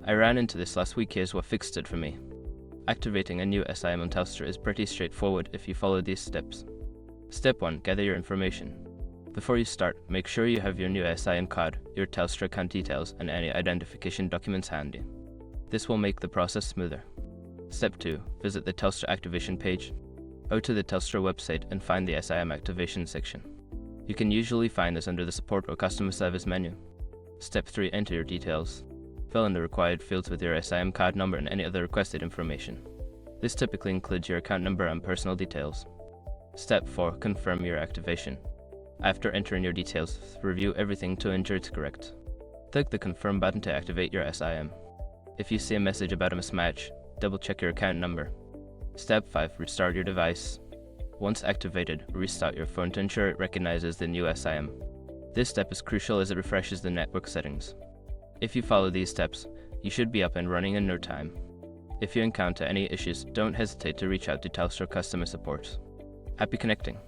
I ran into this last week. Here's what fixed it for me. Activating a new SIM on Telstra is pretty straightforward if you follow these steps. Step 1. Gather your information. Before you start, make sure you have your new SIM card, your Telstra account details, and any identification documents handy. This will make the process smoother. Step 2. Visit the Telstra activation page. Go to the Telstra website and find the SIM activation section. You can usually find this under the support or customer service menu. Step 3. Enter your details. Fill in the required fields with your SIM card number and any other requested information. This typically includes your account number and personal details. Step 4. Confirm your activation. After entering your details, review everything to ensure it's correct. Click the Confirm button to activate your SIM. If you see a message about a mismatch, double-check your account number. Step 5. Restart your device. Once activated, restart your phone to ensure it recognizes the new SIM. This step is crucial as it refreshes the network settings. If you follow these steps, you should be up and running in no time. If you encounter any issues, don't hesitate to reach out to Telstra customer support. Happy connecting!